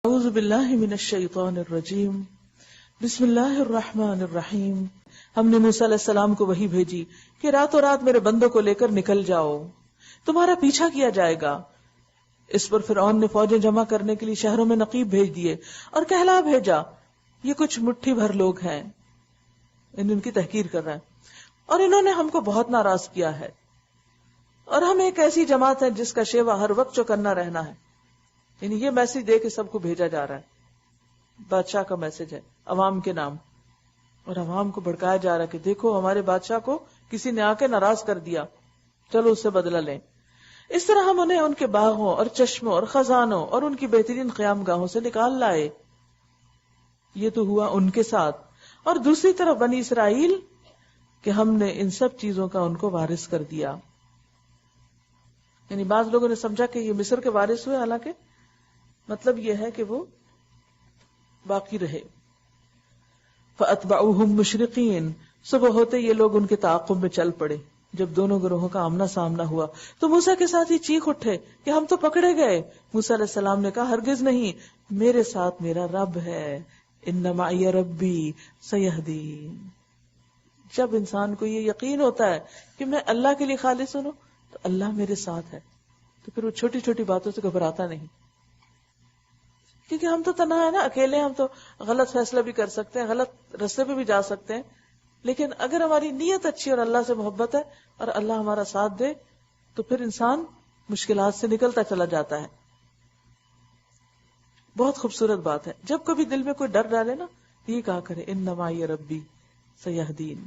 اعوذ باللہ من الشیطان الرجیم بسم اللہ الرحمن الرحیم. ہم نے موسیٰ علیہ السلام کو وحی بھیجی کہ راتوں رات میرے بندوں کو لے کر نکل جاؤ، تمہارا پیچھا کیا جائے گا. اس پر فرعون نے فوجیں جمع کرنے کے لیے شہروں میں نقیب بھیج دیے اور کہلا بھیجا یہ کچھ مٹھی بھر لوگ ہیں، ان کی تحقیر کر رہے ہیں اور انہوں نے ہم کو بہت ناراض کیا ہے، اور ہم ایک ایسی جماعت ہے جس کا شیوا ہر وقت چوکنا رہنا ہے. یعنی یہ میسج دے کے سب کو بھیجا جا رہا ہے، بادشاہ کا میسج ہے عوام کے نام، اور عوام کو بھڑکایا جا رہا ہے کہ دیکھو ہمارے بادشاہ کو کسی نے آ کے ناراض کر دیا، چلو اس سے بدلہ لیں. اس طرح ہم انہیں ان کے باغوں اور چشموں اور خزانوں اور ان کی بہترین قیام گاہوں سے نکال لائے. یہ تو ہوا ان کے ساتھ. اور دوسری طرف بنی اسرائیل کہ ہم نے ان سب چیزوں کا ان کو وارث کر دیا. یعنی بعض لوگوں نے سمجھا کہ یہ مصر کے وارث ہوئے، حالانکہ مطلب یہ ہے کہ وہ باقی رہے. فَأَتْبَعُوهُمْ مُشْرِقِينَ، صبح ہوتے یہ لوگ ان کے تعاقب میں چل پڑے. جب دونوں گروہوں کا آمنا سامنا ہوا تو موسیٰ کے ساتھ ہی چیخ اٹھے کہ ہم تو پکڑے گئے. موسیٰ علیہ السلام نے کہا ہرگز نہیں، میرے ساتھ میرا رب ہے. اِنَّ مَعِيَ رَبِّي سَيَهْدِينِ. جب انسان کو یہ یقین ہوتا ہے کہ میں اللہ کے لیے خالص ہوں تو اللہ میرے ساتھ ہے، تو پھر وہ چھوٹی چھوٹی باتوں سے گھبراتا نہیں. کیونکہ ہم تو تنہا ہے نا، اکیلے ہم تو غلط فیصلہ بھی کر سکتے ہیں، غلط راستے پہ بھی جا سکتے ہیں، لیکن اگر ہماری نیت اچھی اور اللہ سے محبت ہے اور اللہ ہمارا ساتھ دے تو پھر انسان مشکلات سے نکلتا چلا جاتا ہے. بہت خوبصورت بات ہے. جب کبھی دل میں کوئی ڈر ڈالے نا، یہ کہا کرے ان معی ربی سیہدین.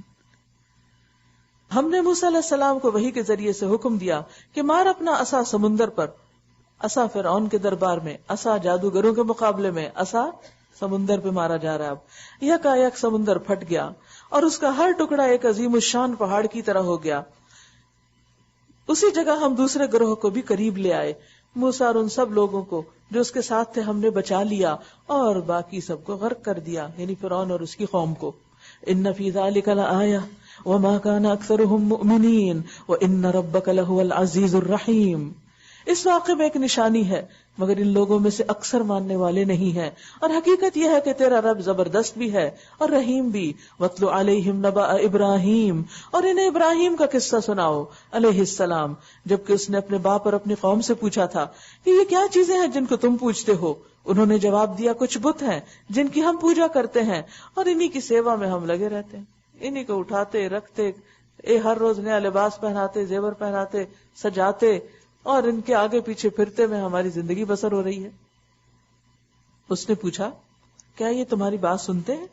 ہم نے موسیٰ علیہ السلام کو وحی کے ذریعے سے حکم دیا کہ مار اپنا عصا سمندر پر. عصا فرعون کے دربار میں، عصا جادوگروں کے مقابلے میں، عصا سمندر پہ مارا جا رہا ہے. اب یک سمندر پھٹ گیا اور اس کا ہر ٹکڑا ایک عظیم الشان پہاڑ کی طرح ہو گیا. اسی جگہ ہم دوسرے گروہ کو بھی قریب لے آئے. موسیٰ اور ان سب لوگوں کو جو اس کے ساتھ تھے ہم نے بچا لیا اور باقی سب کو غرق کر دیا، یعنی فرعون اور اس کی قوم کو. ان فی ذلک لآیہ وما کان اکثرهم مؤمنین وان ربک لہو العزیز الرحیم. اس واقعے میں ایک نشانی ہے مگر ان لوگوں میں سے اکثر ماننے والے نہیں ہیں، اور حقیقت یہ ہے کہ تیرا رب زبردست بھی ہے اور رحیم بھی. وَاتْلُ عَلَيْهِمْ نَبَأَ إِبْرَاهِيمَ، اور انہیں ابراہیم کا قصہ سناؤ علیہ السلام، جبکہ اس نے اپنے باپ اور اپنی قوم سے پوچھا تھا کہ یہ کیا چیزیں ہیں جن کو تم پوچھتے ہو. انہوں نے جواب دیا کچھ بت ہیں جن کی ہم پوجا کرتے ہیں اور انہی کی سیوا میں ہم لگے رہتے ہیں. انہی کو اٹھاتے رکھتے، ہر روز نیا لباس پہناتے، زیور پہناتے، سجاتے، اور ان کے آگے پیچھے پھرتے میں ہماری زندگی بسر ہو رہی ہے. اس نے پوچھا کیا یہ تمہاری بات سنتے ہیں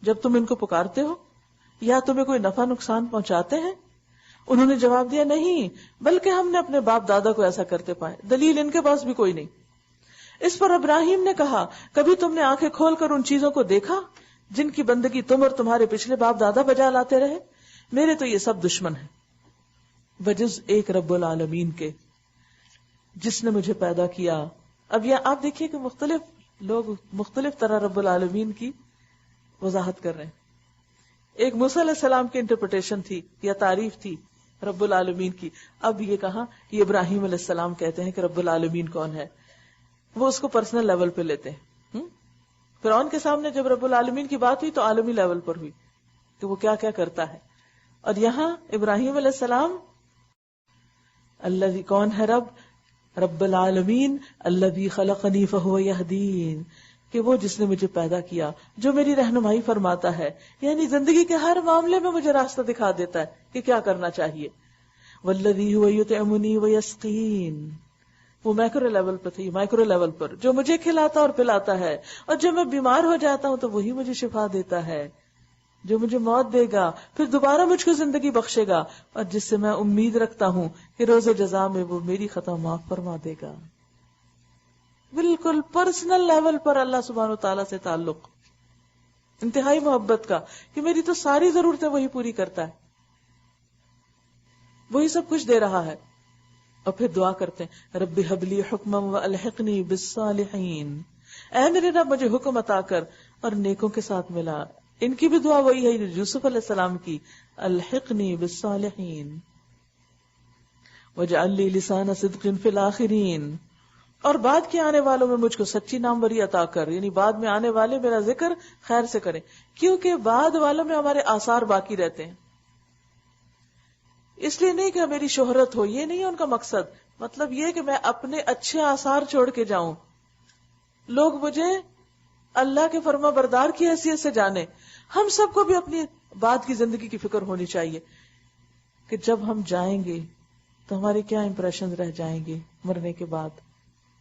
جب تم ان کو پکارتے ہو، یا تمہیں کوئی نفع نقصان پہنچاتے ہیں؟ انہوں نے جواب دیا نہیں، بلکہ ہم نے اپنے باپ دادا کو ایسا کرتے پائے، دلیل ان کے پاس بھی کوئی نہیں. اس پر ابراہیم نے کہا کبھی تم نے آنکھیں کھول کر ان چیزوں کو دیکھا جن کی بندگی تم اور تمہارے پچھلے باپ دادا بجا لاتے رہے؟ میرے تو یہ سب دشمن ہیں بجز ایک رب العالمین کے جس نے مجھے پیدا کیا. اب یہ آپ دیکھیے کہ مختلف لوگ مختلف طرح رب العالمین کی وضاحت کر رہے ہیں. ایک موسیٰ علیہ السلام کی انٹرپریٹیشن تھی یا تعریف تھی رب العالمین کی. اب یہ کہاں یہ ابراہیم علیہ السلام کہتے ہیں کہ رب العالمین کون ہے، وہ اس کو پرسنل لیول پہ لیتے ہیں. فرعون کے سامنے جب رب العالمین کی بات ہوئی تو عالمی لیول پر ہوئی کہ وہ کیا کیا کرتا ہے. اور یہاں ابراہیم علیہ السلام اللہ کون ہے رب العالمین الذی خلقنی فہو یہدین، کہ وہ جس نے مجھے پیدا کیا جو میری رہنمائی فرماتا ہے، یعنی زندگی کے ہر معاملے میں مجھے راستہ دکھا دیتا ہے کہ کیا کرنا چاہیے. والذی هو یطعمنی ویسقین، وہ میکرو لیول پر تھی، مائکرو لیول پر جو مجھے کھلاتا اور پلاتا ہے، اور جب میں بیمار ہو جاتا ہوں تو وہی مجھے شفا دیتا ہے، جو مجھے موت دے گا پھر دوبارہ مجھ کو زندگی بخشے گا، اور جس سے میں امید رکھتا ہوں کہ روز جزا میں وہ میری خطا معاف فرما دے گا. بالکل پرسنل لیول پر اللہ سبحانہ و تعالیٰ سے تعلق انتہائی محبت کا کہ میری تو ساری ضرورتیں وہی پوری کرتا ہے، وہی سب کچھ دے رہا ہے. اور پھر دعا کرتے ہیں رب ہب لی حکما والحقنی بالصالحین، اے میرے رب مجھے حکم عطا کر اور نیکوں کے ساتھ ملا. ان کی بھی دعا وہی ہے یوسف علیہ السلام کی، الحقنی بالصالحین وجعل لی لسان صدق فی الاخرین. اور بعد کے آنے والوں میں مجھ کو سچی ناموری عطا کر، یعنی بعد میں آنے والے میرا ذکر خیر سے کریں، کیونکہ بعد والوں میں ہمارے آثار باقی رہتے ہیں. اس لیے نہیں کہ میری شہرت ہو، یہ نہیں ہے ان کا مقصد، مطلب یہ کہ میں اپنے اچھے آثار چھوڑ کے جاؤں، لوگ مجھے اللہ کے فرما بردار کی حیثیت سے جانے. ہم سب کو بھی اپنی بعد کی زندگی کی فکر ہونی چاہیے کہ جب ہم جائیں گے تو ہمارے کیا امپریشن رہ جائیں گے، مرنے کے بعد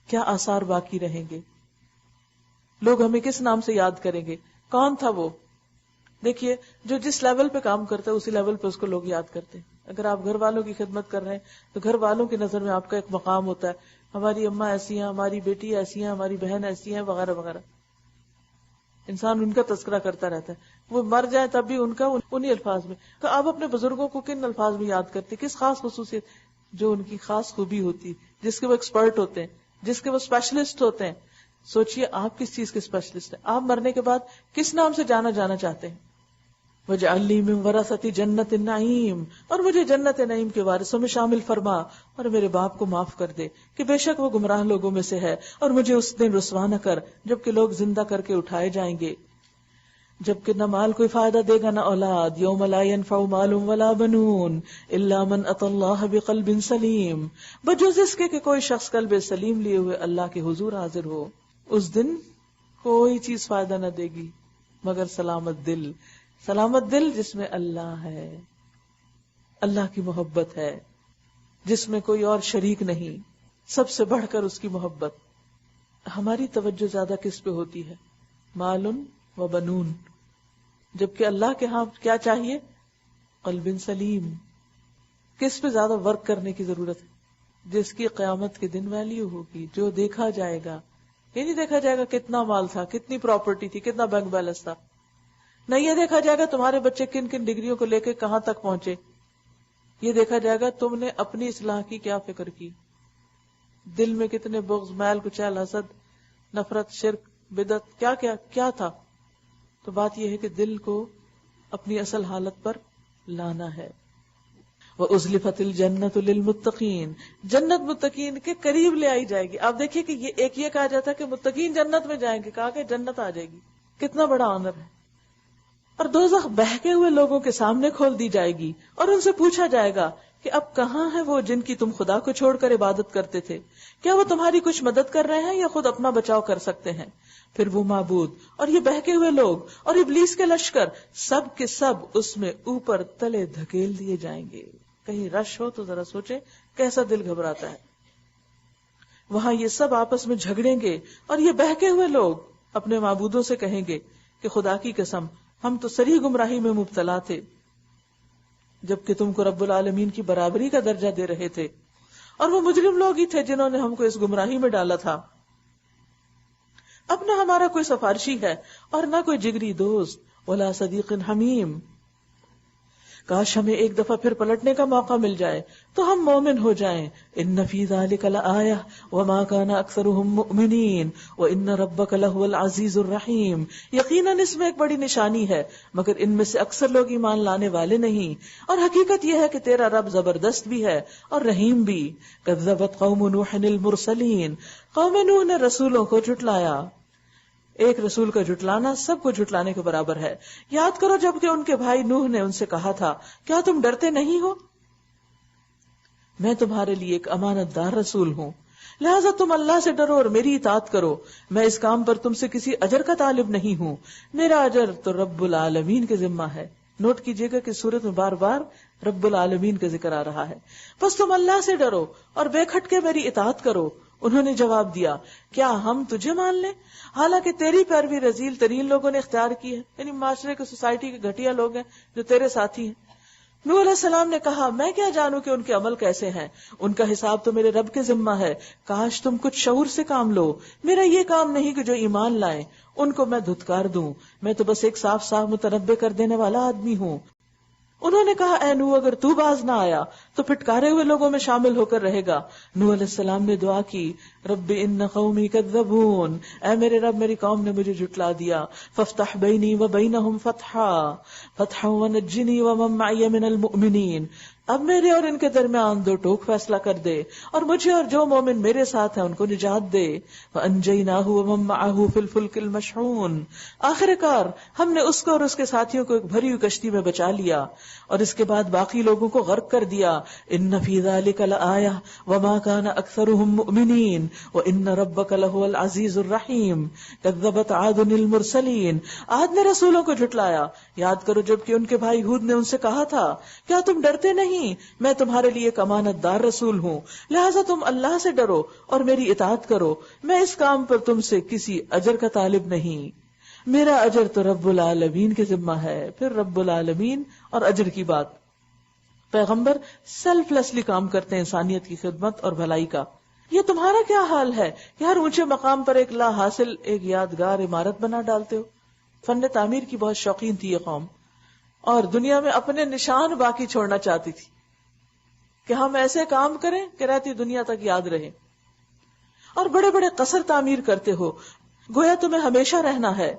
کیا آثار باقی رہیں گے، لوگ ہمیں کس نام سے یاد کریں گے، کون تھا وہ. دیکھیے جو جس لیول پہ کام کرتا ہے اسی لیول پہ اس کو لوگ یاد کرتے ہیں. اگر آپ گھر والوں کی خدمت کر رہے ہیں تو گھر والوں کی نظر میں آپ کا ایک مقام ہوتا ہے، ہماری اماں ایسی ہیں، ہماری بیٹی ایسی ہیں، ہماری بہن ایسی ہیں، وغیرہ وغیرہ. انسان ان کا تذکرہ کرتا رہتا ہے، وہ مر جائے تب بھی ان کا انہی الفاظ میں. تو آپ اپنے بزرگوں کو کن الفاظ میں یاد کرتے، کس خاص خصوصیت، جو ان کی خاص خوبی ہوتی، جس کے وہ ایکسپرٹ ہوتے ہیں، جس کے وہ اسپیشلسٹ ہوتے ہیں. سوچئے آپ کس چیز کے اسپیشلسٹ ہیں، آپ مرنے کے بعد کس نام سے جانا چاہتے ہیں. وَاجْعَلْ لِي مِن وَرَثَةِ جَنَّةِ النَّعِيمِ، اور مجھے جنت نعیم کے وارثوں میں شامل فرما، اور میرے باپ کو معاف کر دے کہ بے شک وہ گمراہ لوگوں میں سے ہے، اور مجھے اس دن رسوا نہ کر جبکہ لوگ زندہ کر کے اٹھائے جائیں گے، جبکہ نہ مال کوئی فائدہ دے گا نہ اولاد. یوم لا ينفع مال ولا بنون الا من اتى الله بقلب سلیم، بجز اس کے کہ کوئی شخص قلب سلیم لیے ہوئے اللہ کے حضور حاضر ہو. اس دن کوئی چیز فائدہ نہ دے گی مگر سلامت دل، سلامت دل جس میں اللہ ہے، اللہ کی محبت ہے، جس میں کوئی اور شریک نہیں، سب سے بڑھ کر اس کی محبت. ہماری توجہ زیادہ کس پہ ہوتی ہے؟ مال و بنون، جبکہ اللہ کے ہاں کیا چاہیے؟ قلب سلیم. کس پہ زیادہ ورک کرنے کی ضرورت ہے؟ جس کی قیامت کے دن ویلیو ہوگی، جو دیکھا جائے گا. یہ نہیں دیکھا جائے گا کتنا مال تھا، کتنی پراپرٹی تھی، کتنا بینک بیلنس تھا. نہ یہ دیکھا جائے گا تمہارے بچے کن کن ڈگریوں کو لے کے کہاں تک پہنچے. یہ دیکھا جائے گا تم نے اپنی اصلاح کی کیا فکر کی، دل میں کتنے بغض، میل کچیل، حسد، نفرت، شرک، بدعت، کیا کیا کیا تھا. تو بات یہ ہے کہ دل کو اپنی اصل حالت پر لانا ہے. وَأُزْلِفَتِ الْجَنَّةُ لِلْمُتَّقِينَ، جنت متقین کے قریب لے آئی جائے گی. آپ دیکھیے کہ یہ کہا جاتا ہے کہ متقین جنت میں جائیں گے، کہا کہ جنت آ جائے گی. کتنا بڑا آنر ہے. اور دوزخ بہکے ہوئے لوگوں کے سامنے کھول دی جائے گی اور ان سے پوچھا جائے گا کہ اب کہاں ہے وہ جن کی تم خدا کو چھوڑ کر عبادت کرتے تھے؟ کیا وہ تمہاری کچھ مدد کر رہے ہیں یا خود اپنا بچاؤ کر سکتے ہیں؟ پھر وہ معبود اور یہ بہکے ہوئے لوگ اور ابلیس کے لشکر سب کے سب اس میں اوپر تلے دھکیل دیے جائیں گے. کہیں رش ہو تو ذرا سوچے کیسا دل گھبراتا ہے. وہاں یہ سب آپس میں جھگڑیں گے اور یہ بہکے ہوئے لوگ اپنے معبودوں سے کہیں گے کہ خدا کی قسم ہم تو سری گمراہی میں مبتلا تھے جبکہ تم کو رب العالمین کی برابری کا درجہ دے رہے تھے، اور وہ مجرم لوگ ہی تھے جنہوں نے ہم کو اس گمراہی میں ڈالا تھا. اب نہ ہمارا کوئی سفارشی ہے اور نہ کوئی جگری دوست، ولا صدیق حمیم. کاش ہمیں ایک دفعہ پھر پلٹنے کا موقع مل جائے تو ہم مومن ہو جائیں. ان فی ذلک لآیہ وما کان اکثرهم مؤمنین وان ربک لہو العزیز الرحیم. یقیناً اس میں ایک بڑی نشانی ہے مگر ان میں سے اکثر لوگ ایمان لانے والے نہیں، اور حقیقت یہ ہے کہ تیرا رب زبردست بھی ہے اور رحیم بھی. کذبت قوم نوح المرسلین، قوم نوح نے رسولوں کو جھٹلایا. ایک رسول کا جھٹلانا سب کو جھٹلانے کے برابر ہے. یاد کرو جب کہ ان کے بھائی نوح نے ان سے کہا تھا کیا تم ڈرتے نہیں ہو؟ میں تمہارے لیے ایک امانت دار رسول ہوں، لہٰذا تم اللہ سے ڈرو اور میری اطاعت کرو. میں اس کام پر تم سے کسی اجر کا طالب نہیں ہوں، میرا اجر تو رب العالمین کے ذمہ ہے. نوٹ کیجئے گا کہ سورت میں بار بار رب العالمین کا ذکر آ رہا ہے. بس تم اللہ سے ڈرو اور بے کھٹ کے میری اطاعت کرو. انہوں نے جواب دیا کیا ہم تجھے مان لیں حالانکہ تیری پیروی رذیل ترین لوگوں نے اختیار کی ہے، یعنی معاشرے کے سوسائٹی کے گھٹیا لوگ ہیں جو تیرے ساتھی ہیں. نوح علیہ السلام نے کہا میں کیا جانوں کہ ان کے عمل کیسے ہیں، ان کا حساب تو میرے رب کے ذمہ ہے. کاش تم کچھ شعور سے کام لو، میرا یہ کام نہیں کہ جو ایمان لائیں ان کو میں دھتکار دوں، میں تو بس ایک صاف صاف متنبع کر دینے والا آدمی ہوں. انہوں نے کہا اے نوح اگر تو باز نہ آیا تو پھٹکارے ہوئے لوگوں میں شامل ہو کر رہے گا. نوح علیہ السلام نے دعا کی رب ان قومی کذبون، اے میرے رب میری قوم نے مجھے جھٹلا دیا. فافتح بینی و بینہم فتحا ونجنی ومن معی من المؤمنین، اب میرے اور ان کے درمیان دو ٹوک فیصلہ کر دے اور مجھے اور جو مومن میرے ساتھ ہیں ان کو نجات دے. وَأَنْجَيْنَاهُ وَمَن مَّعَهُ فِي الْفُلْكِ الْمَشْحُونِ. آخر کار ہم نے اس کو اور اس کے ساتھیوں کو ایک بھری ہوئی کشتی میں بچا لیا اور اس کے بعد باقی لوگوں کو غرق کر دیا. إِنَّ فِي ذَلِكَ لَآيَةً وَمَا كَانَ أَكْثَرُهُم مُؤْمِنِينَ وَإِنَّ رَبَّكَ لَهُوَ الْعَزِيزُ الرَّحِيمُ. كَذَّبَتْ عَادٌ الْمُرْسَلِينَ. عاد نے رسولوں کو جھٹلایا. یاد کرو جب کہ ان کے بھائی ہود نے ان سے کہا تھا کیا تم ڈرتے نہیں، میں تمہارے لیے ایک امانت دار رسول ہوں، لہٰذا تم اللہ سے ڈرو اور میری اطاعت کرو، میں اس کام پر تم سے کسی اجر کا طالب نہیں، میرا اجر تو رب العالمین کے ذمہ ہے. پھر رب العالمین اور اجر کی بات. پیغمبر سیلف لیسلی کام کرتے ہیں انسانیت کی خدمت اور بھلائی کا. یہ تمہارا کیا حال ہے کہ ہر اونچے مقام پر ایک لا حاصل ایک یادگار عمارت بنا ڈالتے ہو. فن تعمیر کی بہت شوقین تھی یہ قوم اور دنیا میں اپنے نشان باقی چھوڑنا چاہتی تھی کہ ہم ایسے کام کریں کہ رہتی دنیا تک یاد رہے. اور بڑے بڑے قصر تعمیر کرتے ہو گویا تمہیں ہمیشہ رہنا ہے،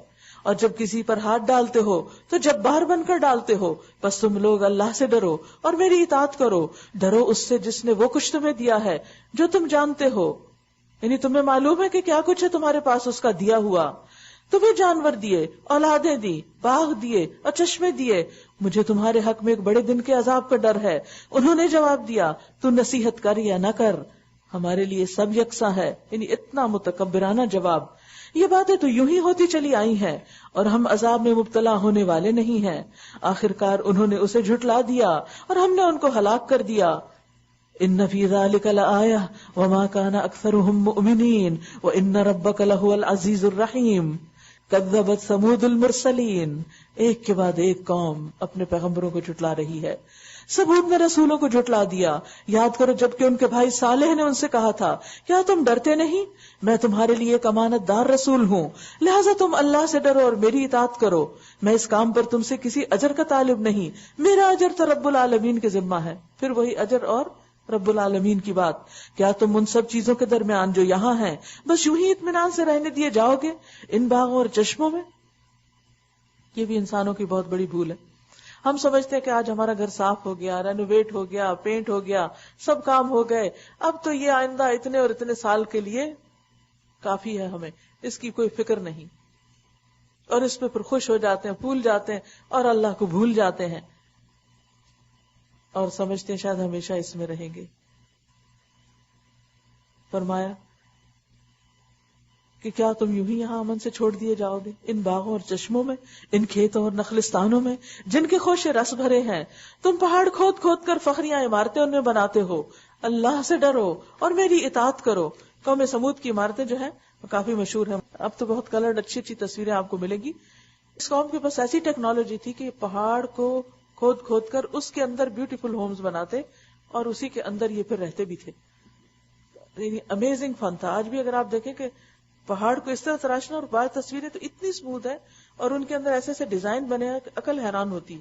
اور جب کسی پر ہاتھ ڈالتے ہو تو جبار بن کر ڈالتے ہو. بس تم لوگ اللہ سے ڈرو اور میری اطاعت کرو، ڈرو اس سے جس نے وہ کچھ تمہیں دیا ہے جو تم جانتے ہو. یعنی تمہیں معلوم ہے کہ کیا کچھ ہے تمہارے پاس اس کا دیا ہوا. تمہیں جانور دیے، اولادیں دی، باغ دیے اور چشمے دیے، مجھے تمہارے حق میں ایک بڑے دن کے عذاب کا ڈر ہے. انہوں نے جواب دیا تو نصیحت کر یا نہ کر ہمارے لیے سب یکساں ہے. یعنی اتنا متکبرانہ جواب. یہ باتیں تو یوں ہی ہوتی چلی آئی ہیں اور ہم عذاب میں مبتلا ہونے والے نہیں ہیں. آخر کار انہوں نے اسے جھٹلا دیا اور ہم نے ان کو ہلاک کر دیا. ان فی ذلک لآیہ وما کان اکثرهم مؤمنین وان ربک لہو العزیز الرحیم. کذبت ثمود المرسلین. ایک کے بعد ایک قوم اپنے پیغمبروں کو جھٹلا رہی ہے. ثمود نے رسولوں کو جھٹلا دیا. یاد کرو جب کہ ان کے بھائی صالح نے ان سے کہا تھا کیا تم ڈرتے نہیں، میں تمہارے لیے ایک امانت دار رسول ہوں، لہٰذا تم اللہ سے ڈرو اور میری اطاعت کرو، میں اس کام پر تم سے کسی اجر کا طالب نہیں، میرا اجر تو رب العالمین کے ذمہ ہے. پھر وہی اجر اور رب العالمین کی بات. کیا تم ان سب چیزوں کے درمیان جو یہاں ہیں بس یوں ہی اطمینان سے رہنے دیے جاؤ گے ان باغوں اور چشموں میں؟ یہ بھی انسانوں کی بہت بڑی بھول ہے. ہم سمجھتے ہیں کہ آج ہمارا گھر صاف ہو گیا، رینوویٹ ہو گیا، پینٹ ہو گیا، سب کام ہو گئے، اب تو یہ آئندہ اتنے اور اتنے سال کے لیے کافی ہے، ہمیں اس کی کوئی فکر نہیں، اور اس پہ پھر خوش ہو جاتے ہیں، بھول جاتے ہیں اور اللہ کو بھول جاتے ہیں اور سمجھتے ہیں شاید ہمیشہ اس میں رہیں گے. فرمایا کہ کیا تم یوں ہی یہاں امن سے چھوڑ دیے جاؤ گے ان باغوں اور چشموں میں، ان کھیتوں اور نخلستانوں میں جن کے خوشے رس بھرے ہیں. تم پہاڑ کھود کھود کر فخریاں عمارتیں ان میں بناتے ہو. اللہ سے ڈرو اور میری اطاعت کرو. قوم سمود کی عمارتیں جو ہیں وہ کافی مشہور ہیں. اب تو بہت کلرڈ اچھی اچھی تصویریں آپ کو ملے گی. اس قوم کے پاس ایسی ٹیکنالوجی تھی کہ پہاڑ کو کھود کھود کر اس کے اندر بیوٹیفل ہومز بناتے اور اسی کے اندر یہ پھر رہتے بھی تھے. یعنی امیزنگ فن تھا. آج بھی اگر آپ دیکھیں کہ پہاڑ کو اس طرح تراشنا، اور بعض تصویریں تو اتنی اسموتھ ہے اور ان کے اندر ایسے ایسے ڈیزائن بنے ہیں کہ عقل حیران ہوتی.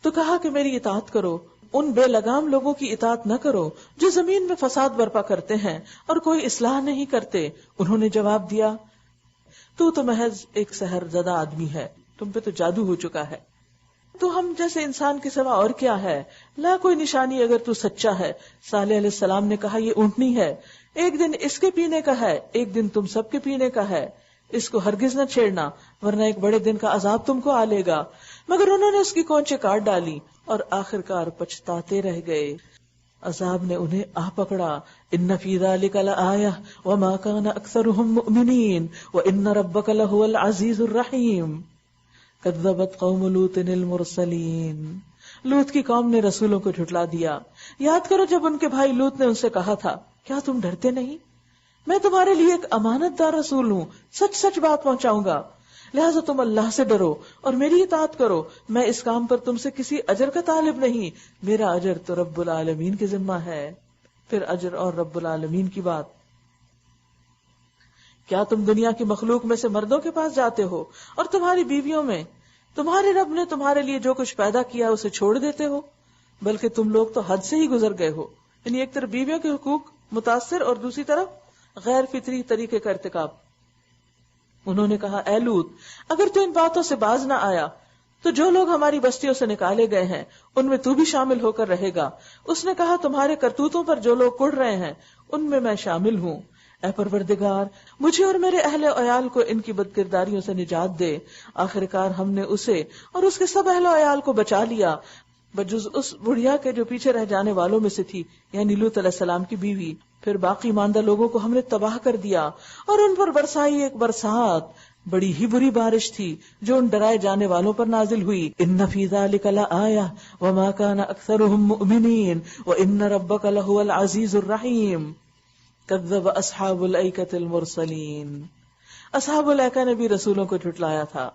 تو کہا کہ میری اطاعت کرو، ان بے لگام لوگوں کی اطاعت نہ کرو جو زمین میں فساد برپا کرتے ہیں اور کوئی اصلاح نہیں کرتے. انہوں نے جواب دیا تو محض ایک سحر زدہ آدمی ہے، تم پہ تو جادو ہو چکا ہے، تو ہم جیسے انسان کے سوا اور کیا ہے، لا کوئی نشانی اگر تو سچا ہے. صالح علیہ السلام نے کہا یہ اونٹنی ہے، ایک دن اس کے پینے کا ہے، ایک دن تم سب کے پینے کا ہے، اس کو ہرگز نہ چھیڑنا ورنہ ایک بڑے دن کا عذاب تم کو آ لے گا. مگر انہوں نے اس کی کونچیں کاٹ ڈالی اور آخر کار پچھتاتے رہ گئے. عذاب نے انہیں آ پکڑا. ان فی ذلک لآیہ وما کان اکثرهم مؤمنین وان ربک لہو العزیز الرحیم. کذبت قوم لوط المرسلین. لوط کی قوم نے رسولوں کو جھٹلا دیا. یاد کرو جب ان کے بھائی لوط نے ان سے کہا تھا کیا تم ڈرتے نہیں، میں تمہارے لیے ایک امانت دار رسول ہوں، سچ سچ بات پہنچاؤں گا، لہٰذا تم اللہ سے ڈرو اور میری اطاعت کرو، میں اس کام پر تم سے کسی اجر کا طالب نہیں، میرا اجر تو رب العالمین کے ذمہ ہے. پھر اجر اور رب العالمین کی بات. کیا تم دنیا کی مخلوق میں سے مردوں کے پاس جاتے ہو اور تمہاری بیویوں میں تمہارے رب نے تمہارے لیے جو کچھ پیدا کیا اسے چھوڑ دیتے ہو؟ بلکہ تم لوگ تو حد سے ہی گزر گئے ہو. یعنی ایک طرف بیویوں کے حقوق متاثر اور دوسری طرف غیر فطری طریقے کا ارتکاب. انہوں نے کہا اے لوط اگر تو ان باتوں سے باز نہ آیا تو جو لوگ ہماری بستیوں سے نکالے گئے ہیں ان میں تو بھی شامل ہو کر رہے گا. اس نے کہا تمہارے کرتوتوں پر جو لوگ کڑ رہے ہیں ان میں شامل ہوں. اے پروردگار مجھے اور میرے اہل و عیال کو ان کی بد کرداریوں سے نجات دے. آخرکار ہم نے اسے اور اس کے سب اہل و عیال کو بچا لیا بجز اس بڑھیا کے جو پیچھے رہ جانے والوں میں سے تھی، یعنی لوط علیہ السلام کی بیوی. پھر باقی ماندہ لوگوں کو ہم نے تباہ کر دیا اور ان پر برسائی ایک برسات، بڑی ہی بری بارش تھی جو ان ڈرائے جانے والوں پر نازل ہوئی. ان فی ذلک لآیہ وما کان اکثرهم مؤمنین وان ربک لہو العزیز الرحیم. کذب اصحاب الایکۃ المرسلین. اصحاب الایکہ نے بھی رسولوں کو جھٹلایا تھا.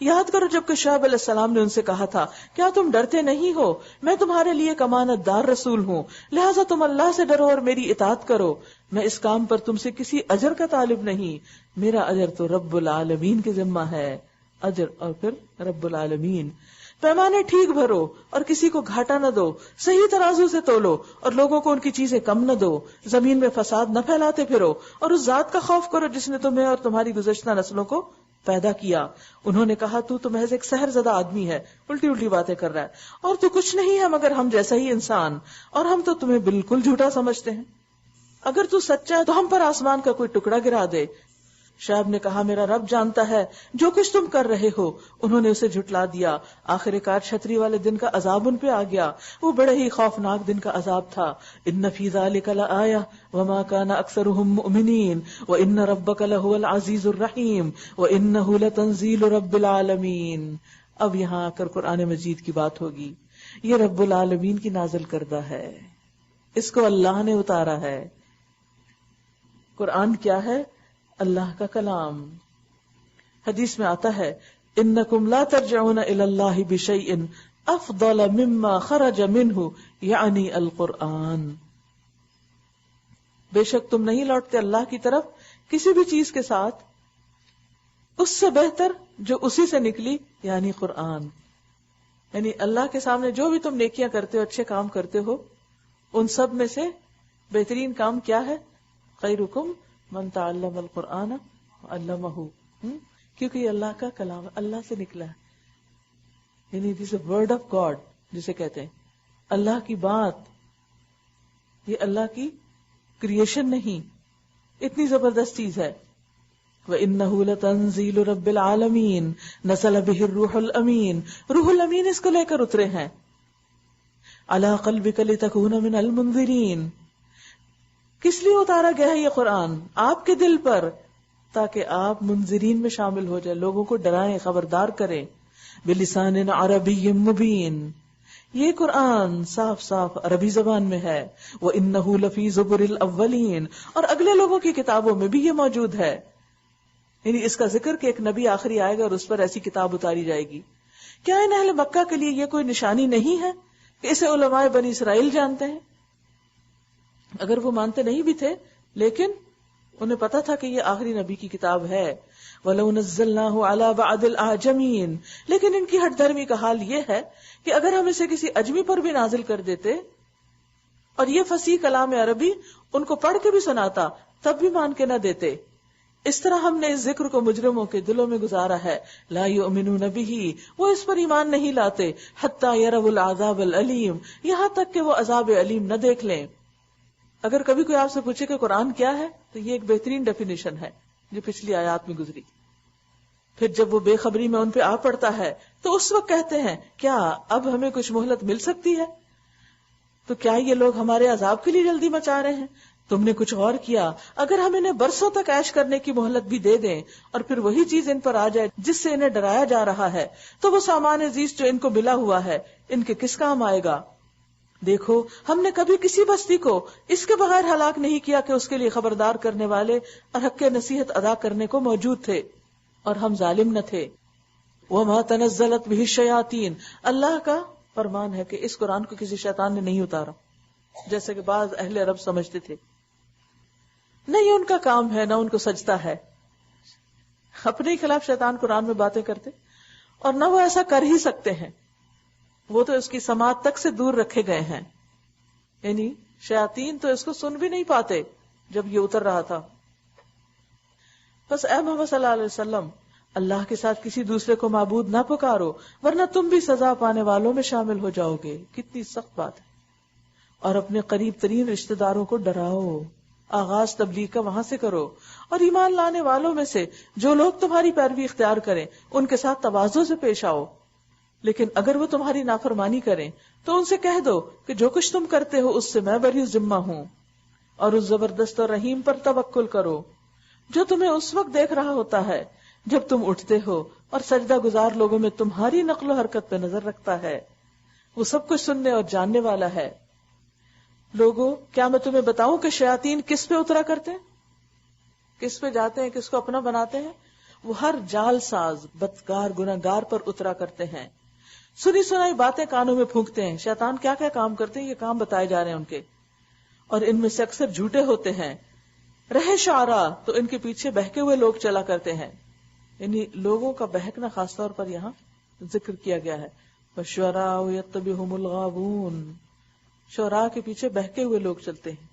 یاد کرو جب کہ شعیب علیہ السلام نے ان سے کہا تھا کیا تم ڈرتے نہیں ہو، میں تمہارے لیے امانت دار رسول ہوں، لہٰذا تم اللہ سے ڈرو اور میری اطاعت کرو. میں اس کام پر تم سے کسی اجر کا طالب نہیں، میرا اجر تو رب العالمین کے ذمہ ہے. اجر اور پھر رب العالمین. پیمانے ٹھیک بھرو اور کسی کو گھاٹا نہ دو، صحیح ترازو سے تولو اور لوگوں کو ان کی چیزیں کم نہ دو. زمین میں فساد نہ پھیلاتے پھرو اور اس ذات کا خوف کرو جس نے تمہیں اور تمہاری گزشتہ نسلوں کو پیدا کیا. انہوں نے کہا تو محض ایک سحر زدہ آدمی ہے، الٹی الٹی باتیں کر رہا ہے، اور تو کچھ نہیں ہے مگر ہم جیسا ہی انسان، اور ہم تو تمہیں بالکل جھوٹا سمجھتے ہیں. اگر تو سچا ہے تو ہم پر آسمان کا کوئی ٹکڑا گرا دے. شعیب نے کہا میرا رب جانتا ہے جو کچھ تم کر رہے ہو. انہوں نے اسے جھٹلا دیا. آخر کار چھتری والے دن کا عذاب ان پہ آ گیا. وہ بڑے ہی خوفناک دن کا عذاب تھا. ان فی ذلک لآیہ وما کان اکثرهم مؤمنین وان ربک لہو العزیز الرحیم وانہ لتنزیل رب العالمین. اب یہاں آ کر قرآن مجید کی بات ہوگی. یہ رب العالمین کی نازل کردہ ہے، اس کو اللہ نے اتارا ہے. قرآن کیا ہے؟ اللہ کا کلام. حدیث میں آتا ہے انکم لا ترجعون الی اللہ بشیء افضل مما خرج منہ یعنی القرآن. بے شک تم نہیں لوٹتے اللہ کی طرف کسی بھی چیز کے ساتھ اس سے بہتر جو اسی سے نکلی، یعنی قرآن. یعنی اللہ کے سامنے جو بھی تم نیکیاں کرتے ہو، اچھے کام کرتے ہو، ان سب میں سے بہترین کام کیا ہے؟ خیرکم من تعلم القرآن علمہ. کیونکہ یہ اللہ کا کلام ہے، اللہ سے نکلا ہے. یعنی دس اے ورڈ آف گاڈ جسے کہتے ہیں، اللہ کی بات. یہ اللہ کی کریشن نہیں، اتنی زبردست چیز ہے. وَإِنَّهُ لَتَنزِيلُ رَبِّ الْعَالَمِينَ نَزَلَ بِهِ الرُّوحُ الْأَمِينُ. روح الامین اس کو لے کر اترے ہیں. عَلَى قَلْبِكَ لِتَكُونَ مِنَ الْمُنذِرِينَ. کس لیے اتارا گیا ہے یہ قرآن؟ آپ کے دل پر، تاکہ آپ منذرین میں شامل ہو جائے، لوگوں کو ڈرائیں، خبردار کریں. بِلِسَانٍ عَرَبِيٍّ مُبِينٍ. یہ قرآن صاف صاف عربی زبان میں ہے. وَإِنَّهُ لَفِي زُبُرِ الْأَوَّلِينَ. اور اگلے لوگوں کی کتابوں میں بھی یہ موجود ہے. یعنی اس کا ذکر کہ ایک نبی آخری آئے گا اور اس پر ایسی کتاب اتاری جائے گی. کیا ان اہل مکہ کے لیے یہ کوئی نشانی نہیں ہے کہ اسے علماء بنی اسرائیل جانتے ہیں؟ اگر وہ مانتے نہیں بھی تھے لیکن انہیں پتا تھا کہ یہ آخری نبی کی کتاب ہے. وَلَوْ نَزَّلْنَاهُ عَلَى بَعْضِ الْأَعْجَمِينَ. لیکن ان کی ہٹ دھرمی کا حال یہ ہے کہ اگر ہم اسے کسی اجمی پر بھی نازل کر دیتے اور یہ فصیح کلام عربی ان کو پڑھ کے بھی سناتا تب بھی مان کے نہ دیتے. اس طرح ہم نے اس ذکر کو مجرموں کے دلوں میں گزارا ہے. لا یؤمنون بہ. وہ اس پر ایمان نہیں لاتے. حتی یروا العذاب العلیم. یہاں تک کہ وہ عذاب علیم نہ دیکھ لیں. اگر کبھی کوئی آپ سے پوچھے کہ قرآن کیا ہے تو یہ ایک بہترین ڈیفینیشن ہے جو پچھلی آیات میں گزری. پھر جب وہ بے خبری میں ان پہ آ پڑتا ہے تو اس وقت کہتے ہیں کیا اب ہمیں کچھ مہلت مل سکتی ہے؟ تو کیا یہ لوگ ہمارے عذاب کے لیے جلدی مچا رہے ہیں؟ تم نے کچھ اور کیا. اگر ہم انہیں برسوں تک عیش کرنے کی مہلت بھی دے دیں اور پھر وہی چیز ان پر آ جائے جس سے انہیں ڈرایا جا رہا ہے تو وہ سامان عزیز جو ان کو ملا ہوا ہے ان کے کس کام آئے گا؟ دیکھو ہم نے کبھی کسی بستی کو اس کے بغیر ہلاک نہیں کیا کہ اس کے لیے خبردار کرنے والے اور حق نصیحت ادا کرنے کو موجود تھے اور ہم ظالم نہ تھے. وَمَا تَنَزَّلَتْ بِهِ الشَّيَاطِينُ. اللہ کا فرمان ہے کہ اس قرآن کو کسی شیطان نے نہیں اتارا جیسے کہ بعض اہل عرب سمجھتے تھے. نہ یہ ان کا کام ہے، نہ ان کو سجتا ہے. اپنے ہی خلاف شیطان قرآن میں باتیں کرتے اور نہ وہ ایسا کر ہی سکتے ہیں. وہ تو اس کی سماعت تک سے دور رکھے گئے ہیں. یعنی شیاطین تو اس کو سن بھی نہیں پاتے جب یہ اتر رہا تھا. بس اے محمد صلی اللہ علیہ وسلم اللہ کے ساتھ کسی دوسرے کو معبود نہ پکارو ورنہ تم بھی سزا پانے والوں میں شامل ہو جاؤ گے. کتنی سخت بات ہے. اور اپنے قریب ترین رشتہ داروں کو ڈراؤ. آغاز تبلیغ کا وہاں سے کرو. اور ایمان لانے والوں میں سے جو لوگ تمہاری پیروی اختیار کریں ان کے ساتھ تواضع سے پیش آؤ. لیکن اگر وہ تمہاری نافرمانی کریں تو ان سے کہہ دو کہ جو کچھ تم کرتے ہو اس سے میں بری ذمہ ہوں. اور اس زبردست اور رحیم پر توکل کرو جو تمہیں اس وقت دیکھ رہا ہوتا ہے جب تم اٹھتے ہو اور سجدہ گزار لوگوں میں تمہاری نقل و حرکت پہ نظر رکھتا ہے. وہ سب کچھ سننے اور جاننے والا ہے. لوگوں کیا میں تمہیں بتاؤں کہ شیاطین کس پہ اترا کرتے ہیں, کس پہ جاتے ہیں, کس کو اپنا بناتے ہیں؟ وہ ہر جال ساز بدکار گناہگار پر اترا کرتے ہیں. سنی سنائی باتیں کانوں میں پھونکتے ہیں. شیطان کیا کیا کام کرتے ہیں یہ کام بتائے جا رہے ہیں ان کے, اور ان میں سے اکثر جھوٹے ہوتے ہیں. رہے شعراء تو ان کے پیچھے بہکے ہوئے لوگ چلا کرتے ہیں. یعنی لوگوں کا بہکنا خاص طور پر یہاں ذکر کیا گیا ہے. وَالشُّعَرَاءُ يَتَّبِعُهُمُ الْغَاوُونَ, شعراء کے پیچھے بہکے ہوئے لوگ چلتے ہیں,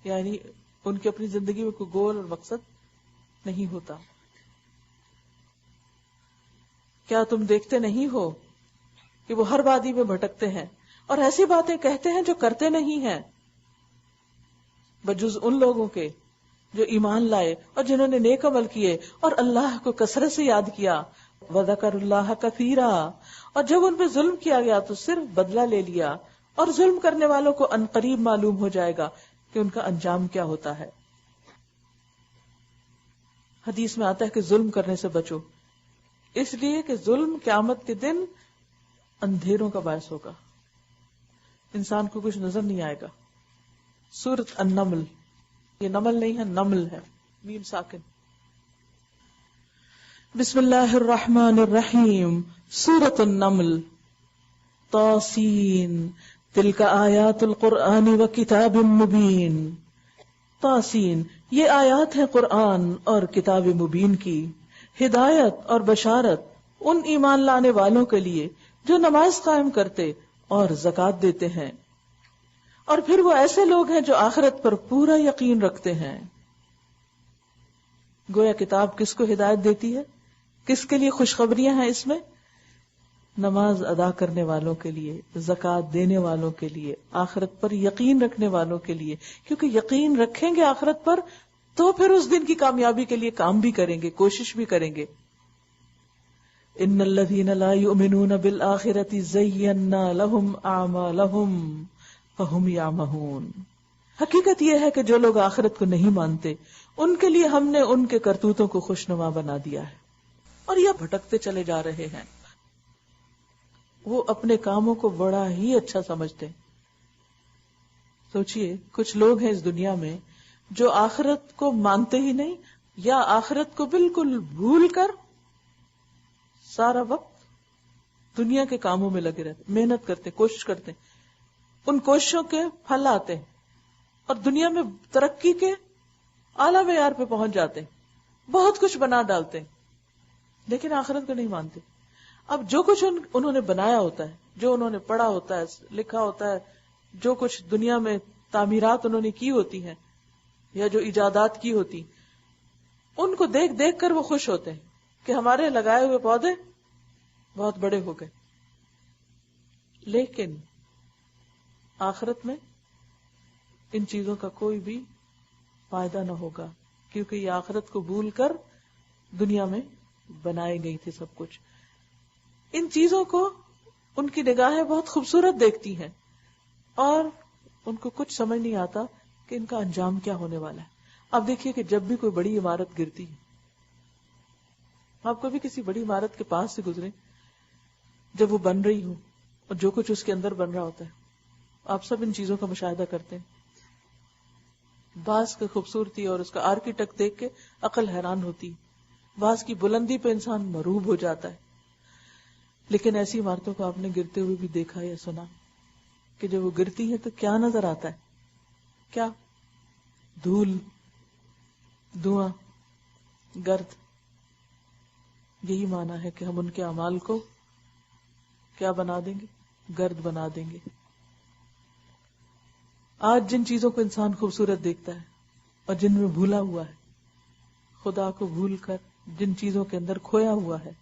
یعنی ان کی اپنی زندگی میں کوئی گول اور مقصد نہیں ہوتا. کیا تم دیکھتے نہیں ہو کہ وہ ہر وادی میں بھٹکتے ہیں اور ایسی باتیں کہتے ہیں جو کرتے نہیں ہیں, بجز ان لوگوں کے جو ایمان لائے اور جنہوں نے نیک عمل کیے اور اللہ کو کثرت سے یاد کیا. وَذَكَرُوا اللَّهَ كَثِيرًا, اور جب ان پہ ظلم کیا گیا تو صرف بدلہ لے لیا. اور ظلم کرنے والوں کو عنقریب معلوم ہو جائے گا کہ ان کا انجام کیا ہوتا ہے. حدیث میں آتا ہے کہ ظلم کرنے سے بچو, اس لیے کہ ظلم قیامت کے دن اندھیروں کا باعث ہوگا, انسان کو کچھ نظر نہیں آئے گا. سورۃ النمل, یہ نمل نہیں ہے نمل ہے, میم ساکن. بسم اللہ الرحمن الرحیم. سورۃ النمل. طاسین تلک آیات القرآن و کتاب مبین. طاسین, یہ آیات ہیں قرآن اور کتاب مبین کی, ہدایت اور بشارت ان ایمان لانے والوں کے لیے جو نماز قائم کرتے اور زکوٰۃ دیتے ہیں, اور پھر وہ ایسے لوگ ہیں جو آخرت پر پورا یقین رکھتے ہیں. گویا کتاب کس کو ہدایت دیتی ہے, کس کے لیے خوشخبریاں ہیں اس میں؟ نماز ادا کرنے والوں کے لیے, زکوٰۃ دینے والوں کے لیے, آخرت پر یقین رکھنے والوں کے لیے. کیونکہ یقین رکھیں گے آخرت پر تو پھر اس دن کی کامیابی کے لیے کام بھی کریں گے, کوشش بھی کریں گے. ان الذین لا یؤمنون بالآخرۃ زینا لهم اعمالهم فہم یعمہون. حقیقت یہ ہے کہ جو لوگ آخرت کو نہیں مانتے ان کے لیے ہم نے ان کے کرتوتوں کو خوشنما بنا دیا ہے, اور یہ بھٹکتے چلے جا رہے ہیں. وہ اپنے کاموں کو بڑا ہی اچھا سمجھتے ہیں. سوچئے کچھ لوگ ہیں اس دنیا میں جو آخرت کو مانتے ہی نہیں, یا آخرت کو بالکل بھول کر سارا وقت دنیا کے کاموں میں لگے رہتے, محنت کرتے, کوشش کرتے. ان کوششوں کے پھل آتے ہیں اور دنیا میں ترقی کے اعلیٰ معیار پہ پہنچ جاتے ہیں, بہت کچھ بنا ڈالتے ہیں, لیکن آخرت کو نہیں مانتے. اب جو کچھ انہوں نے بنایا ہوتا ہے, جو انہوں نے پڑھا ہوتا ہے, لکھا ہوتا ہے, جو کچھ دنیا میں تعمیرات انہوں نے کی ہوتی ہیں یا جو ایجادات کی ہوتی, ان کو دیکھ دیکھ کر وہ خوش ہوتے ہیں کہ ہمارے لگائے ہوئے پودے بہت بڑے ہو گئے. لیکن آخرت میں ان چیزوں کا کوئی بھی فائدہ نہ ہوگا, کیونکہ یہ آخرت کو بھول کر دنیا میں بنائی گئی تھی سب کچھ. ان چیزوں کو ان کی نگاہیں بہت خوبصورت دیکھتی ہیں اور ان کو کچھ سمجھ نہیں آتا کہ ان کا انجام کیا ہونے والا ہے. اب دیکھیے کہ جب بھی کوئی بڑی عمارت گرتی ہے, آپ کبھی کسی بڑی عمارت کے پاس سے گزرے جب وہ بن رہی ہو اور جو کچھ اس کے اندر بن رہا ہوتا ہے, آپ سب ان چیزوں کا مشاہدہ کرتے ہیں. بعض کی خوبصورتی اور اس کا آرکیٹیکٹ دیکھ کے عقل حیران ہوتی, بعض کی بلندی پہ انسان مروب ہو جاتا ہے. لیکن ایسی عمارتوں کو آپ نے گرتے ہوئے بھی دیکھا یا سنا کہ جب وہ گرتی ہے تو کیا نظر آتا ہے؟ کیا؟ دھول, دھواں, گرد. یہی معنی ہے کہ ہم ان کے اعمال کو کیا بنا دیں گے؟ گرد بنا دیں گے. آج جن چیزوں کو انسان خوبصورت دیکھتا ہے اور جن میں بھولا ہوا ہے, خدا کو بھول کر جن چیزوں کے اندر کھویا ہوا ہے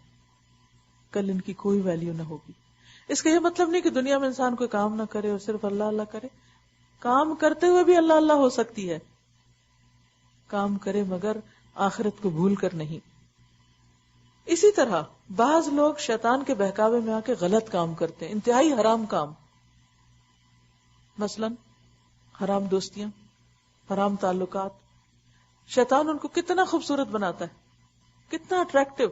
کل ان کی کوئی ویلیو نہ ہوگی. اس کا یہ مطلب نہیں کہ دنیا میں انسان کوئی کام نہ کرے اور صرف اللہ اللہ کرے. کام کرتے ہوئے بھی اللہ اللہ ہو سکتی ہے. کام کرے مگر آخرت کو بھول کر نہیں. اسی طرح بعض لوگ شیطان کے بہکاوے میں آ کے غلط کام کرتے ہیں, انتہائی حرام کام. مثلا حرام دوستیاں, حرام تعلقات. شیطان ان کو کتنا خوبصورت بناتا ہے, کتنا اٹریکٹیو,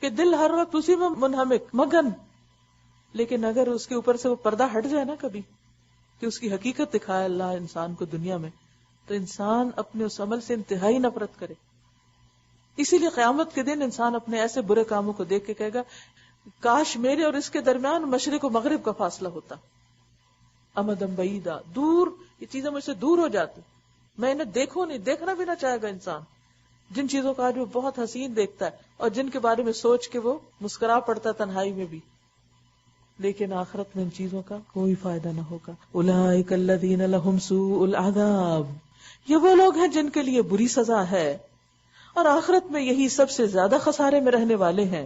کہ دل ہر وقت اسی میں منہمک مگن. لیکن اگر اس کے اوپر سے وہ پردہ ہٹ جائے نا کبھی, کہ اس کی حقیقت دکھائے اللہ انسان کو دنیا میں, تو انسان اپنے اس عمل سے انتہائی نفرت کرے. اسی لیے قیامت کے دن انسان اپنے ایسے برے کاموں کو دیکھ کے کہے گا کاش میرے اور اس کے درمیان مشرق و مغرب کا فاصلہ ہوتا. امدم بعیدا, دور, یہ چیزیں مجھ سے دور ہو جاتی, میں انہیں دیکھوں نہیں, دیکھنا بھی نہ چاہے گا انسان. جن چیزوں کا آج وہ بہت حسین دیکھتا ہے اور جن کے بارے میں سوچ کے وہ مسکرا پڑتا تنہائی میں بھی, لیکن آخرت میں ان چیزوں کا کوئی فائدہ نہ ہوگا. اولئک الذین لہم سوء العذاب, یہ وہ لوگ ہیں جن کے لیے بری سزا ہے اور آخرت میں یہی سب سے زیادہ خسارے میں رہنے والے ہیں.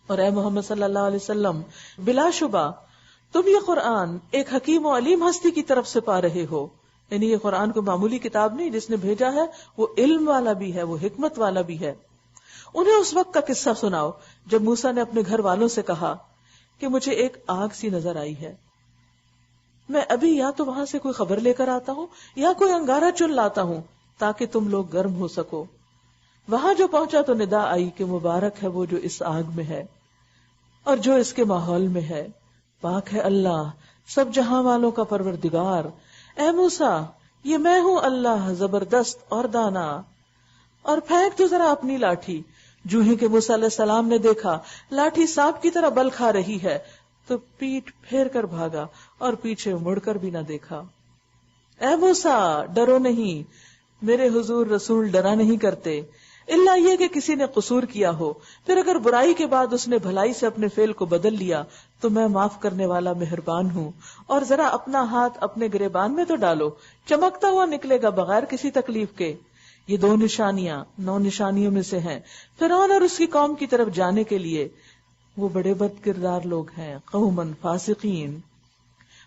اور اے محمد صلی اللہ علیہ وسلم, بلا شبہ تم یہ قرآن ایک حکیم و علیم ہستی کی طرف سے پا رہے ہو. یعنی یہ قرآن کو معمولی کتاب نہیں, جس نے بھیجا ہے وہ علم والا بھی ہے, وہ حکمت والا بھی ہے. انہیں اس وقت کا قصہ سناؤ جب موسیٰ نے اپنے گھر والوں سے کہا کہ مجھے ایک آگ سی نظر آئی ہے, میں ابھی یا تو وہاں سے کوئی خبر لے کر آتا ہوں یا کوئی انگارہ چن لاتا ہوں تاکہ تم لوگ گرم ہو سکو. وہاں جو پہنچا تو ندا آئی کہ مبارک ہے وہ جو اس آگ میں ہے اور جو اس کے ماحول میں ہے, پاک ہے اللہ سب جہاں والوں کا پروردگار. اے موسیٰ, یہ میں ہوں اللہ زبردست اور دانا, اور پھینک تو ذرا اپنی لاٹھی. جو ہی کہ موسیٰ علیہ السلام نے دیکھا لاٹھی سانپ کی طرح بل کھا رہی ہے تو پیٹ پھیر کر بھاگا اور پیچھے مڑ کر بھی نہ دیکھا. اے موسیٰ, ڈرو نہیں, میرے حضور رسول ڈرا نہیں کرتے الا یہ کہ کسی نے قصور کیا ہو, پھر اگر برائی کے بعد اس نے بھلائی سے اپنے فعل کو بدل لیا تو میں معاف کرنے والا مہربان ہوں. اور ذرا اپنا ہاتھ اپنے گریبان میں تو ڈالو, چمکتا ہوا نکلے گا بغیر کسی تکلیف کے. یہ 2 نشانیاں 9 نشانیوں میں سے ہیں فرعون اور اس کی قوم کی طرف جانے کے لیے. وہ بڑے بد کردار لوگ ہیں, قومن فاسقین.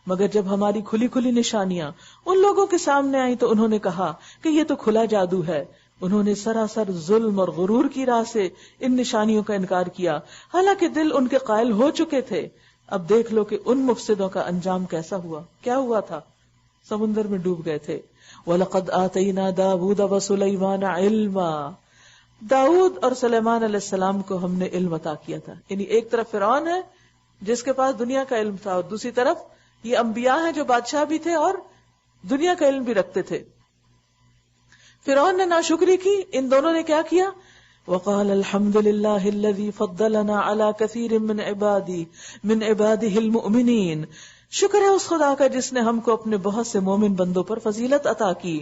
مگر جب ہماری کھلی کھلی نشانیاں ان لوگوں کے سامنے آئیں تو انہوں نے کہا کہ یہ تو کھلا جادو ہے. انہوں نے سراسر ظلم اور غرور کی راہ سے ان نشانیوں کا انکار کیا, حالانکہ دل ان کے قائل ہو چکے تھے. اب دیکھ لو کہ ان مفسدوں کا انجام کیسا ہوا. کیا ہوا تھا؟ سمندر میں ڈوب گئے تھے. وَلَقَدْ آتَيْنَا دَاوُودَ وَسُلَيْمَانَ عِلْمًا, داؤد اور سلیمان علیہ السلام کو ہم نے علم عطا کیا تھا. یعنی ایک طرف فرعون ہے جس کے پاس دنیا کا علم تھا, اور دوسری طرف یہ انبیاء ہیں جو بادشاہ بھی تھے اور دنیا کا علم بھی رکھتے تھے. فرعون نے ناشکری کی, ان دونوں نے کیا کیا؟ وقال الحمد للہ الذی فضلنا علی کثیر من عباده المؤمنین, شکر ہے اس خدا کا جس نے ہم کو اپنے بہت سے مومن بندوں پر فضیلت عطا کی.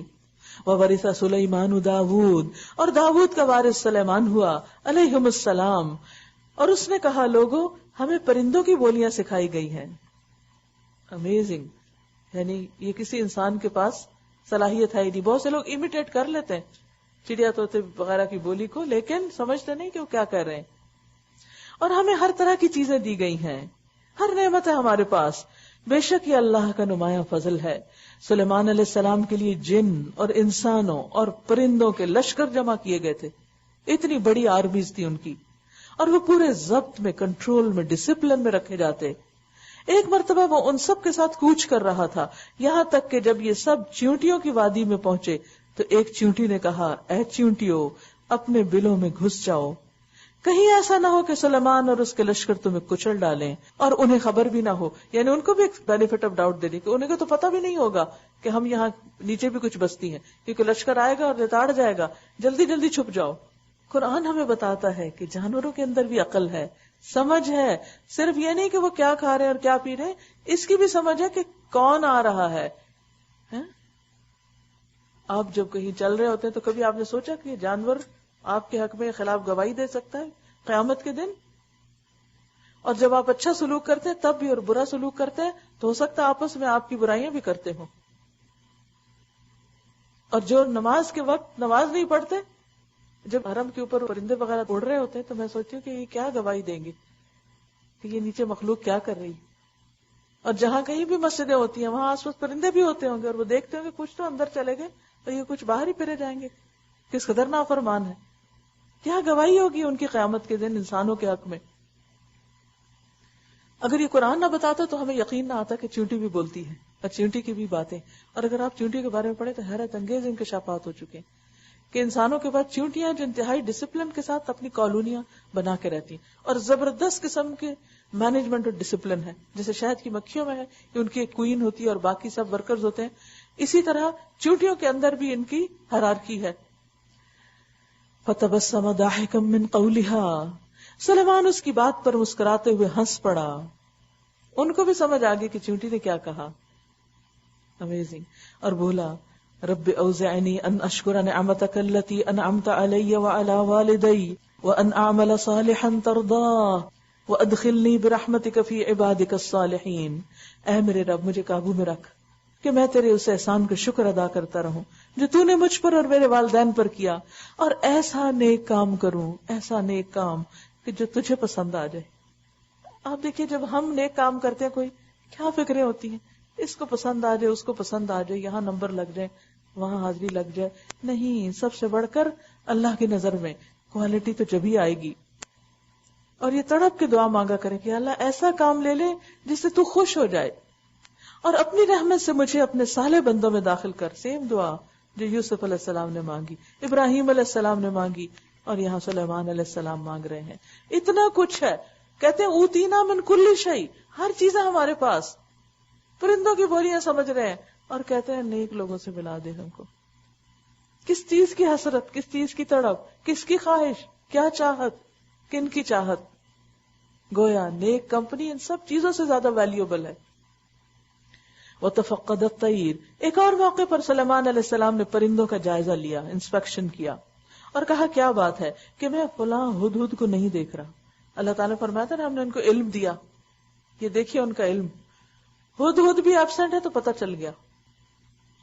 وورث سلیمان داود, اور داود کا وارث سلیمان ہوا علیہم السلام. اور اس نے کہا لوگوں ہمیں پرندوں کی بولیاں سکھائی گئی ہیں. امیزنگ, یعنی یہ کسی انسان کے پاس صلاحیت ہے نہیں. بہت سے لوگ امیٹیٹ کر لیتے ہیں چڑیا طوطے وغیرہ کی بولی کو, لیکن سمجھتے نہیں کہ وہ کیا کہہ رہے ہیں. اور ہمیں ہر طرح کی چیزیں دی گئی ہیں, ہر نعمت ہے ہمارے پاس, بے شک یہ اللہ کا نمایاں فضل ہے. سلیمان علیہ السلام کے لیے جن اور انسانوں اور پرندوں کے لشکر جمع کیے گئے تھے. اتنی بڑی آرمیز تھی ان کی, اور وہ پورے ضبط میں, کنٹرول میں, ڈسپلن میں رکھے جاتے. ایک مرتبہ وہ ان سب کے ساتھ کوچ کر رہا تھا, یہاں تک کہ جب یہ سب چیونٹیوں کی وادی میں پہنچے تو ایک چیونٹی نے کہا اے چیونٹیوں اپنے بلوں میں گھس جاؤ, کہیں ایسا نہ ہو کہ سلیمان اور اس کے لشکر تمہیں کچل ڈالیں اور انہیں خبر بھی نہ ہو. یعنی ان کو بھی ایک بینیفٹ آف ڈاؤٹ دے دی کہ انہیں کو تو پتہ بھی نہیں ہوگا کہ ہم یہاں نیچے بھی کچھ بستی ہیں, کیونکہ لشکر آئے گا اور لتاڑ جائے گا, جلدی جلدی چھپ جاؤ. قرآن ہمیں بتاتا ہے کہ جانوروں کے اندر بھی عقل ہے, سمجھ ہے. صرف یہ نہیں کہ وہ کیا کھا رہے ہیں اور کیا پی رہے ہیں, اس کی بھی سمجھ ہے کہ کون آ رہا ہے. آپ جب کہیں چل رہے ہوتے ہیں تو کبھی آپ نے سوچا کہ جانور آپ کے حق میں خلاف گواہی دے سکتا ہے قیامت کے دن؟ اور جب آپ اچھا سلوک کرتے ہیں تب بھی اور برا سلوک کرتے ہیں تو ہو سکتا ہے آپس میں آپ کی برائیاں بھی کرتے ہوں. اور جو نماز کے وقت نماز نہیں پڑھتے جب حرم کے اوپر پرندے وغیرہ اڑ رہے ہوتے ہیں تو میں سوچتی ہوں کہ یہ کیا گواہی دیں گے کہ یہ نیچے مخلوق کیا کر رہی. اور جہاں کہیں بھی مسجدیں ہوتی ہیں وہاں آس پاس پرندے بھی ہوتے ہوں گے اور وہ دیکھتے ہوں گے کچھ تو اندر چلے گئے اور یہ کچھ باہر ہی پھرے جائیں گے. کس قدر نافرمان ہے. کیا گواہی ہوگی ان کی قیامت کے دن انسانوں کے حق میں. اگر یہ قرآن نہ بتاتا تو ہمیں یقین نہ آتا کہ چیونٹی بھی بولتی ہے اور چیونٹی کی بھی باتیں. اور اگر آپ چیونٹی کے بارے میں پڑھیں تو حیرت انگیز انکشافات ہو چکے ہیں کہ انسانوں کے بعد چیونٹیاں جو انتہائی ڈسپلن کے ساتھ اپنی کالونیاں بنا کے رہتی ہیں اور زبردست قسم کے مینجمنٹ اور ڈسپلن ہے. جیسے شہد کی مکھیوں میں ہے کہ ان کی ایک کوئین ہوتی ہے اور باقی سب ورکرز ہوتے ہیں، اسی طرح چیونٹیوں کے اندر بھی ان کی ہیرارکی ہے. فَتَبَسَّمَ ضَاحِكًا مِّن قَوْلِهَا، سلیمان اس کی بات پر مسکراتے ہوئے ہنس پڑا. ان کو بھی سمجھ آ گئی کہ چیونٹی نے کیا کہا. امیزنگ. اور بولا رب اوزعنی ان اشکر نعمتک التی انعمت علی وعلی والدی وان اعمل صالحا ترضاه وادخلنی برحمتک فی عبادک الصالحین. اے میرے رب مجھے قابو میں رکھ کہ میں تیرے اس احسان کا شکر ادا کرتا رہوں جو تو نے مجھ پر اور میرے والدین پر کیا، اور ایسا نیک کام کروں، ایسا نیک کام کہ جو تجھے پسند آ جائے. آپ دیکھیے جب ہم نیک کام کرتے ہیں کوئی کیا فکریں ہوتی ہیں، اس کو پسند آ جائے، اس کو پسند آ جائے، یہاں نمبر لگ جائے، وہاں حاضری لگ جائے. نہیں، سب سے بڑھ کر اللہ کی نظر میں کوالٹی تو جبھی آئے گی. اور یہ تڑپ کے دعا مانگا کرے کہ اللہ ایسا کام لے لے جس سے تو خوش ہو جائے اور اپنی رحمت سے مجھے اپنے صالح بندوں میں داخل کر. سیم دعا جو یوسف علیہ السلام نے مانگی، ابراہیم علیہ السلام نے مانگی، اور یہاں سلیمان علیہ السلام مانگ رہے ہیں. اتنا کچھ ہے. کہتے ہیں اوتینا من کل شیء، ہر چیز ہے ہمارے پاس. پرندوں کی بولیاں سمجھ رہے ہیں اور کہتے ہیں نیک لوگوں سے ملا دے ہم کو. کس چیز کی حسرت، کس چیز کی تڑپ، کس کی خواہش، کیا چاہت، کن کی چاہت. گویا نیک کمپنی ان سب چیزوں سے زیادہ ویلیوبل ہے. وَتَفَقَّدَ الطَّيْرَ، ایک اور موقع پر سلیمان علیہ السلام نے پرندوں کا جائزہ لیا، انسپیکشن کیا اور کہا کیا بات ہے کہ میں فلاں ہدہد کو نہیں دیکھ رہا. اللہ تعالیٰ فرماتا ہے ہم نے ان کو علم دیا، یہ دیکھیے ان کا علم. ہدہد بھی ایبسنٹ ہے تو پتہ چل گیا،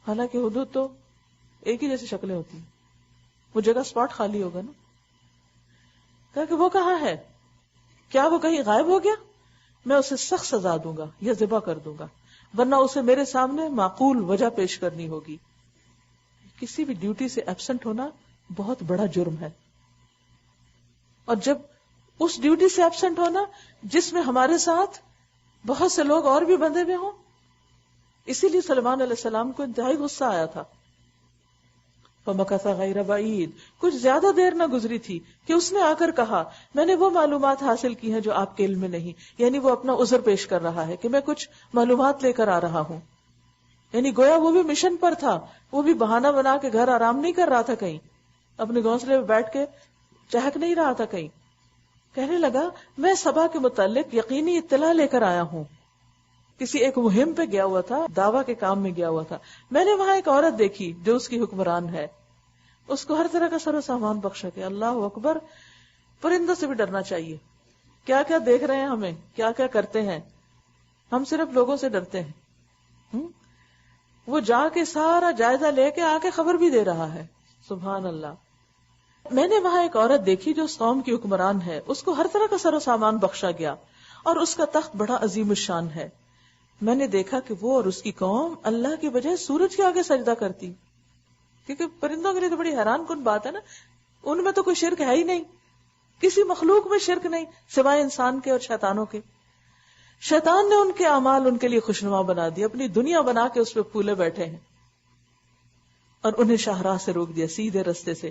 حالانکہ ہدہد تو ایک ہی جیسی شکلیں ہوتی ہیں. وہ جگہ سپاٹ خالی ہوگا نا. کہا کہ وہ کہاں ہے، کیا وہ کہیں غائب ہو گیا؟ میں اسے سخت سزا دوں گا یا ذبح کر دوں گا، ورنہ اسے میرے سامنے معقول وجہ پیش کرنی ہوگی. کسی بھی ڈیوٹی سے ایبسنٹ ہونا بہت بڑا جرم ہے، اور جب اس ڈیوٹی سے ایبسنٹ ہونا جس میں ہمارے ساتھ بہت سے لوگ اور بھی بندھے ہوئے ہوں. اسی لیے سلیمان علیہ السلام کو انتہائی غصہ آیا تھا. فَمَكَثَ غَيْرَ بَعِيدٍ، کچھ زیادہ دیر نہ گزری تھی کہ اس نے آ کر کہا میں نے وہ معلومات حاصل کی ہیں جو آپ کے علم میں نہیں. یعنی وہ اپنا عذر پیش کر رہا ہے کہ میں کچھ معلومات لے کر آ رہا ہوں. یعنی گویا وہ بھی مشن پر تھا، وہ بھی بہانہ بنا کے گھر آرام نہیں کر رہا تھا، کہیں اپنے گھونسلے میں بیٹھ کے چہک نہیں رہا تھا. کہیں کہنے لگا میں سبا کے متعلق یقینی اطلاع لے کر آیا ہوں. کسی ایک مہم پہ گیا ہوا تھا، دعویٰ کے کام میں گیا ہوا تھا. میں نے وہاں ایک عورت دیکھی جو اس کی حکمران ہے، اس کو ہر طرح کا سر و سامان بخشا گیا. اللہ اکبر. پرندوں سے بھی ڈرنا چاہیے. کیا کیا دیکھ رہے ہیں ہمیں، کیا کیا کرتے ہیں. ہم صرف لوگوں سے ڈرتے ہیں. وہ جا کے سارا جائزہ لے کے آ کے خبر بھی دے رہا ہے. سبحان اللہ. میں نے وہاں ایک عورت دیکھی جو اس قوم کی حکمران ہے، اس کو ہر طرح کا سر و سامان بخشا گیا اور اس کا تخت بڑا عظیم الشان ہے. میں نے دیکھا کہ وہ اور اس کی قوم اللہ کی بجائے سورج کے آگے سجدہ کرتی. کیونکہ پرندوں کے لیے تو بڑی حیران کن بات ہے نا، ان میں تو کوئی شرک ہے ہی نہیں، کسی مخلوق میں شرک نہیں سوائے انسان کے اور شیطانوں کے. شیطان نے ان کے اعمال ان کے لیے خوشنما بنا دی، اپنی دنیا بنا کے اس پہ پھولے بیٹھے ہیں اور انہیں شاہراہ سے روک دیا، سیدھے راستے سے.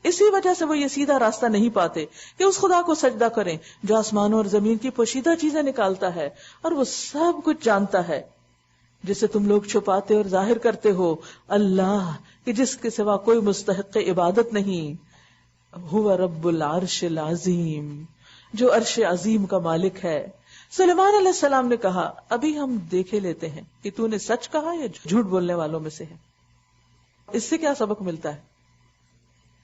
اسی وجہ سے وہ یہ سیدھا راستہ نہیں پاتے کہ اس خدا کو سجدہ کریں جو آسمانوں اور زمین کی پوشیدہ چیزیں نکالتا ہے اور وہ سب کچھ جانتا ہے، جسے تم لوگ چھپاتے اور ظاہر کرتے ہو. اللہ کہ جس کے سوا کوئی مستحق عبادت نہیں. هو رب العرش العظیم، جو عرش عظیم کا مالک ہے. سلیمان علیہ السلام نے کہا ابھی ہم دیکھے لیتے ہیں کہ تو نے سچ کہا یا جھوٹ بولنے والوں میں سے ہے. اس سے کیا سبق ملتا ہے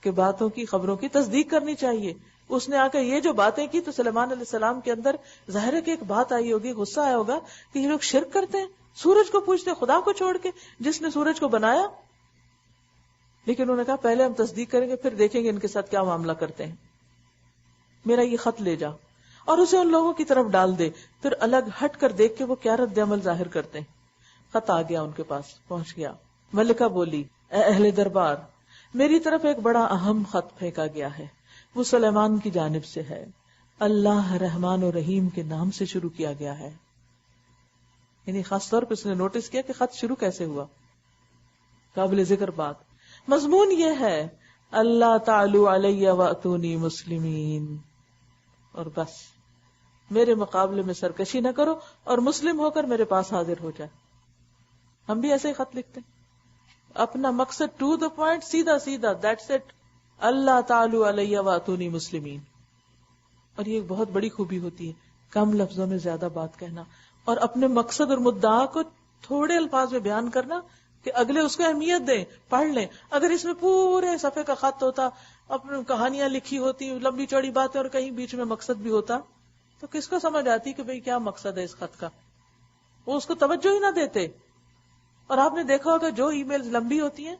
کہ باتوں کی، خبروں کی تصدیق کرنی چاہیے. اس نے آ کر یہ جو باتیں کی تو سلیمان علیہ السلام کے اندر ظاہر ہے کہ ایک بات آئی ہوگی، غصہ آیا ہوگا کہ یہ لوگ شرک کرتے ہیں، سورج کو پوچھتے خدا کو چھوڑ کے جس نے سورج کو بنایا. لیکن انہوں نے کہا پہلے ہم تصدیق کریں گے، پھر دیکھیں گے ان کے ساتھ کیا معاملہ کرتے ہیں، میرا یہ خط لے جا اور اسے ان لوگوں کی طرف ڈال دے، پھر الگ ہٹ کر دیکھ کے وہ کیا رد عمل ظاہر کرتے ہیں۔ خط آ گیا، ان کے پاس پہنچ گیا۔ ملکہ بولی، اے اہل دربار، میری طرف ایک بڑا اہم خط پھینکا گیا ہے، وہ سلیمان کی جانب سے ہے، اللہ رحمان و رحیم کے نام سے شروع کیا گیا ہے۔ یعنی خاص طور پر اس نے نوٹس کیا کہ خط شروع کیسے ہوا، قابل ذکر بات۔ مضمون یہ ہے، اللہ تعالی علیہ واتونی مسلمین، اور بس میرے مقابلے میں سرکشی نہ کرو اور مسلم ہو کر میرے پاس حاضر ہو جائے۔ ہم بھی ایسے ہی خط لکھتے ہیں، اپنا مقصد ٹو دا پوائنٹ، سیدھا سیدھا، دیٹس اٹ، اللہ تعالی علیہ واتونی مسلمین۔ اور یہ ایک بہت بڑی خوبی ہوتی ہے، کم لفظوں میں زیادہ بات کہنا، اور اپنے مقصد اور مدعا کو تھوڑے الفاظ میں بیان کرنا کہ اگلے اس کو اہمیت دیں، پڑھ لیں۔ اگر اس میں پورے صفحے کا خط ہوتا، اپنی کہانیاں لکھی ہوتی، لمبی چوڑی باتیں، اور کہیں بیچ میں مقصد بھی ہوتا، تو کس کو سمجھ آتی کہ بھئی کیا مقصد ہے اس خط کا؟ وہ اس کو توجہ ہی نہ دیتے۔ اور آپ نے دیکھا ہوگا جو ای میلز لمبی ہوتی ہیں،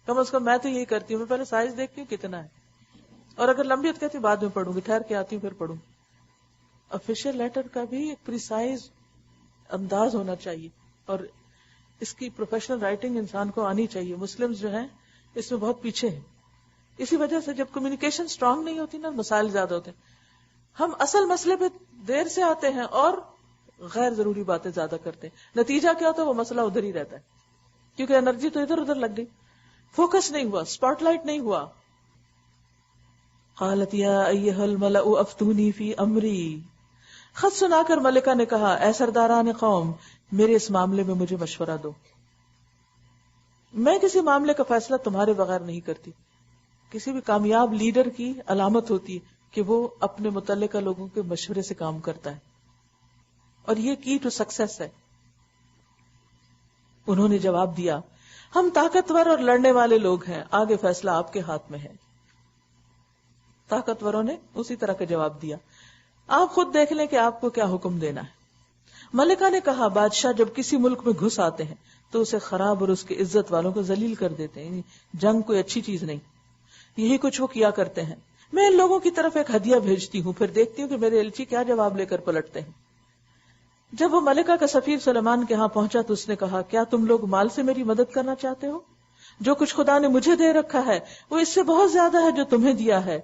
کم از کم میں تو یہی کرتی ہوں، میں پہلے سائز دیکھتی ہوں کتنا ہے، اور اگر لمبی ہوتی کہتی ہوں بعد میں پڑھوں گی، ٹھہر کے آتی ہوں پھر پڑھوں۔ آفیشیل لیٹر کا بھی ایک پریسائز انداز ہونا چاہیے، اور اس کی پروفیشنل رائٹنگ انسان کو آنی چاہیے۔ مسلمز جو ہیں اس میں بہت پیچھے ہیں، اسی وجہ سے جب کمیونیکیشن سٹرانگ نہیں ہوتی نا، مسائل زیادہ ہوتے ہیں۔ ہم اصل مسئلے پہ دیر سے آتے ہیں اور غیر ضروری باتیں زیادہ کرتے ہیں، نتیجہ کیا ہوتا ہے؟ وہ مسئلہ ادھر ہی رہتا ہے، کیونکہ انرجی تو ادھر ادھر لگ گئی، فوکس نہیں ہوا، اسپاٹ لائٹ نہیں ہوا۔ قالت یا ایھا الملأ افتونی فی امری، خط سنا کر ملکہ نے کہا، اے سرداران قوم، میرے اس معاملے میں مجھے مشورہ دو۔ میں کسی معاملے کا فیصلہ تمہارے بغیر نہیں کرتی۔ کسی بھی کامیاب لیڈر کی علامت ہوتی ہے کہ وہ اپنے متعلقہ لوگوں کے مشورے سے کام کرتا ہے، اور یہ کی ٹو سکسیس ہے۔ انہوں نے جواب دیا، ہم طاقتور اور لڑنے والے لوگ ہیں، آگے فیصلہ آپ کے ہاتھ میں ہے۔ طاقتوروں نے اسی طرح کا جواب دیا، آپ خود دیکھ لیں کہ آپ کو کیا حکم دینا ہے۔ ملکہ نے کہا، بادشاہ جب کسی ملک میں گھس آتے ہیں تو اسے خراب اور اس کے عزت والوں کو ذلیل کر دیتے ہیں، جنگ کوئی اچھی چیز نہیں، یہی کچھ وہ کیا کرتے ہیں۔ میں ان لوگوں کی طرف ایک ہدیہ بھیجتی ہوں، پھر دیکھتی ہوں کہ میرے ایلچی کیا جواب لے کر پلٹتے ہیں۔ جب وہ ملکہ کا سفیر سلیمان کے ہاں پہنچا تو اس نے کہا، کیا تم لوگ مال سے میری مدد کرنا چاہتے ہو؟ جو کچھ خدا نے مجھے دے رکھا ہے وہ اس سے بہت زیادہ ہے جو تمہیں دیا ہے،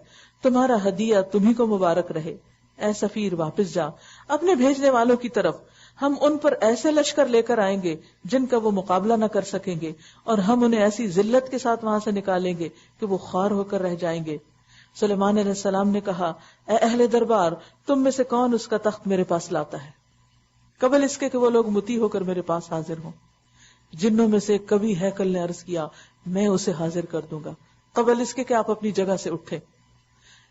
تمہارا ہدیہ تمہیں کو مبارک رہے۔ اے سفیر، واپس جا اپنے بھیجنے والوں کی طرف، ہم ان پر ایسے لشکر لے کر آئیں گے جن کا وہ مقابلہ نہ کر سکیں گے، اور ہم انہیں ایسی ذلت کے ساتھ وہاں سے نکالیں گے کہ وہ خوار ہو کر رہ جائیں گے۔ سلیمان علیہ السلام نے کہا، اے اہل دربار، تم میں سے کون اس کا تخت میرے پاس لاتا ہے قبل اس کے کہ وہ لوگ مطیع ہو کر میرے پاس حاضر ہوں؟ جنوں میں سے کبھی ہیکل نے عرض کیا، میں اسے حاضر کر دوں گا قبل اس کے کہ آپ اپنی جگہ سے اٹھے۔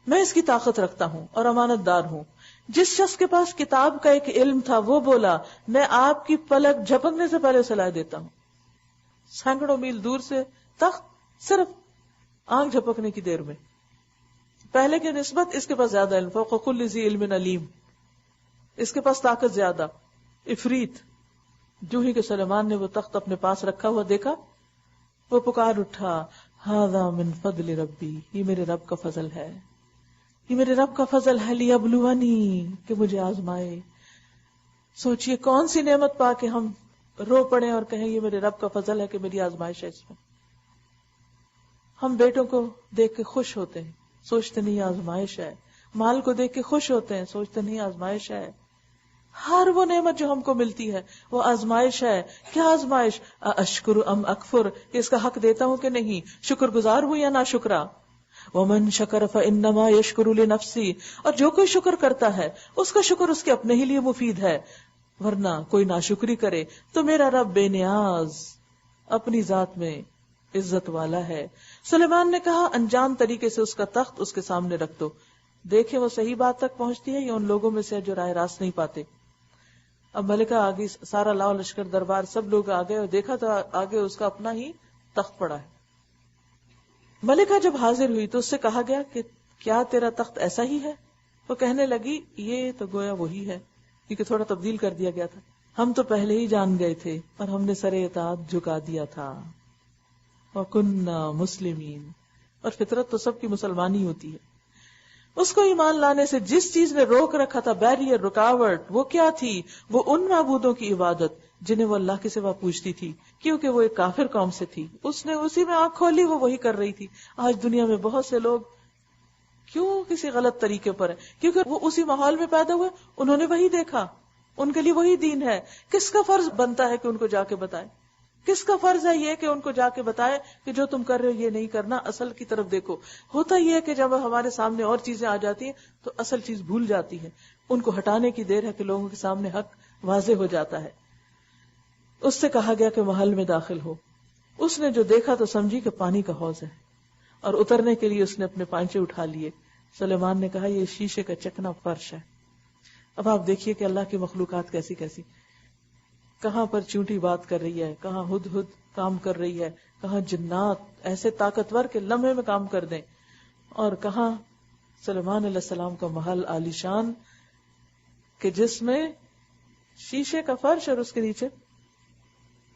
میں اس کی طاقت رکھتا ہوں اور امانت دار ہوں۔ جس شخص کے پاس کتاب کا ایک علم تھا وہ بولا، میں آپ کی پلک جھپکنے سے پہلے صلاح دیتا ہوں۔ سینکڑوں میل دور سے تخت صرف آنکھ جھپکنے کی دیر میں، پہلے کی نسبت اس کے پاس زیادہ علم، فوق کل ذی علم علیم، اس کے پاس طاقت زیادہ، افریت۔ جو ہی کہ سلیمان نے وہ تخت اپنے پاس رکھا ہوا دیکھا، وہ پکار اٹھا، ھذا من فضل ربی، یہ میرے رب کا فضل ہے، یہ میرے رب کا فضل ہے، لیبلونی، کہ مجھے آزمائے۔ سوچئے کون سی نعمت پا کے ہم رو پڑے اور کہیں یہ میرے رب کا فضل ہے کہ میری آزمائش ہے اس میں۔ ہم بیٹوں کو دیکھ کے خوش ہوتے ہیں، سوچتے نہیں آزمائش ہے، مال کو دیکھ کے خوش ہوتے ہیں، سوچتے نہیں آزمائش ہے۔ ہر وہ نعمت جو ہم کو ملتی ہے وہ آزمائش ہے۔ کیا آزمائش؟ اشکر ام اکفر، کہ اس کا حق دیتا ہوں کہ نہیں، شکر گزار ہوں یا ناشکرا۔ ومن شکر فانما یشکر لنفسی، اور جو کوئی شکر کرتا ہے اس کا شکر اس کے اپنے ہی لیے مفید ہے، ورنہ کوئی ناشکری کرے تو میرا رب بے نیاز، اپنی ذات میں عزت والا ہے۔ سلیمان نے کہا، انجان طریقے سے اس کا تخت اس کے سامنے رکھ دو، دیکھیں وہ صحیح بات تک پہنچتی ہے یا ان لوگوں میں سے جو راہ راست نہیں پاتے۔ اب ملکہ آگے، سارا لاؤ لشکر دربار سب لوگ آگئے اور دیکھا تو آگے اس کا اپنا ہی تخت پڑا ہے۔ ملکہ جب حاضر ہوئی تو اس سے کہا گیا کہ کیا تیرا تخت ایسا ہی ہے؟ وہ کہنے لگی، یہ تو گویا وہی ہے، کیونکہ تھوڑا تبدیل کر دیا گیا تھا، ہم تو پہلے ہی جان گئے تھے اور ہم نے سر اطاعت جھکا دیا تھا۔ وَكُنَّا مُسْلِمِينَ. اور فطرت تو سب کی مسلمانی ہوتی ہے. اس کو ایمان لانے سے جس چیز نے روک رکھا تھا، بیریئر، رکاوٹ، وہ کیا تھی؟ وہ ان معبودوں کی عبادت جنہیں وہ اللہ کے سوا پوچھتی تھی، کیونکہ وہ ایک کافر قوم سے تھی. اس نے اسی میں آنکھ کھولی، وہ وہی کر رہی تھی. آج دنیا میں بہت سے لوگ کیوں کسی غلط طریقے پر ہیں؟ کیونکہ وہ اسی ماحول میں پیدا ہوئے، انہوں نے وہی دیکھا، ان کے لیے وہی دین ہے. کس کا فرض بنتا ہے کہ ان کو جا کے بتائے؟ کس کا فرض ہے یہ کہ ان کو جا کے بتائے کہ جو تم کر رہے ہو یہ نہیں کرنا، اصل کی طرف دیکھو؟ ہوتا یہ ہے کہ جب ہمارے سامنے اور چیزیں آ جاتی ہیں تو اصل چیز بھول جاتی ہے. ان کو ہٹانے کی دیر ہے کہ لوگوں کے سامنے حق واضح ہو جاتا ہے. اس سے کہا گیا کہ محل میں داخل ہو. اس نے جو دیکھا تو سمجھی کہ پانی کا حوض ہے، اور اترنے کے لیے اس نے اپنے پانچے اٹھا لیے. سلیمان نے کہا یہ شیشے کا چکنا فرش ہے. اب آپ دیکھیے کہ اللہ کی مخلوقات کیسی کیسی، کہاں پر چونٹی بات کر رہی ہے، کہاں ہدہد کام کر رہی ہے، کہاں جنات ایسے طاقتور کہ لمحے میں کام کر دیں، اور کہاں سلیمان علیہ السلام کا محل عالیشان کہ جس میں شیشے کا فرش اور اس کے نیچے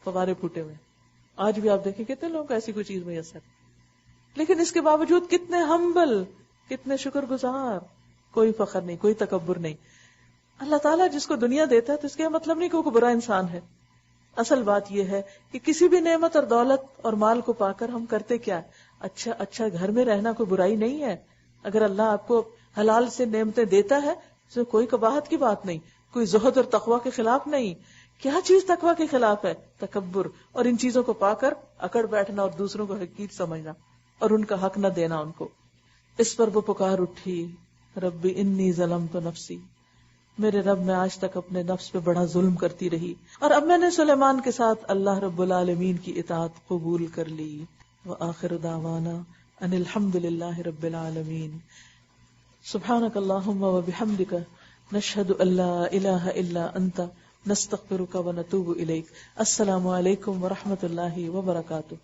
فوارے پھوٹے ہوئے. آج بھی آپ دیکھیں کتنے لوگوں کو ایسی کوئی چیز میسر، لیکن اس کے باوجود کتنے ہمبل، کتنے شکر گزار، کوئی فخر نہیں، کوئی تکبر نہیں. اللہ تعالیٰ جس کو دنیا دیتا ہے تو اس کا مطلب نہیں کہ وہ برا انسان ہے. اصل بات یہ ہے کہ کسی بھی نعمت اور دولت اور مال کو پا کر ہم کرتے کیا ہے؟ اچھا گھر میں رہنا کوئی برائی نہیں ہے. اگر اللہ آپ کو حلال سے نعمتیں دیتا ہے تو کوئی قباحت کی بات نہیں، کوئی زہد اور تقوی کے خلاف نہیں. کیا چیز تقوی کے خلاف ہے؟ تکبر، اور ان چیزوں کو پا کر اکڑ بیٹھنا اور دوسروں کو حقیر سمجھنا اور ان کا حق نہ دینا ان کو. اس پر وہ پکار اٹھی، ربی انی ظلمت نفسی، میرے رب میں آج تک اپنے نفس پہ بڑا ظلم کرتی رہی، اور اب میں نے سلیمان کے ساتھ اللہ رب العالمین کی اطاعت قبول کر لی. وآخر دعوانا ان الحمد للہ رب العالمین. سبحانک اللہم وبحمدک، نشہد ان لا الہ الا انت، نستغفرک ونتوب الیک. السلام علیکم ورحمۃ اللہ وبرکاتہ.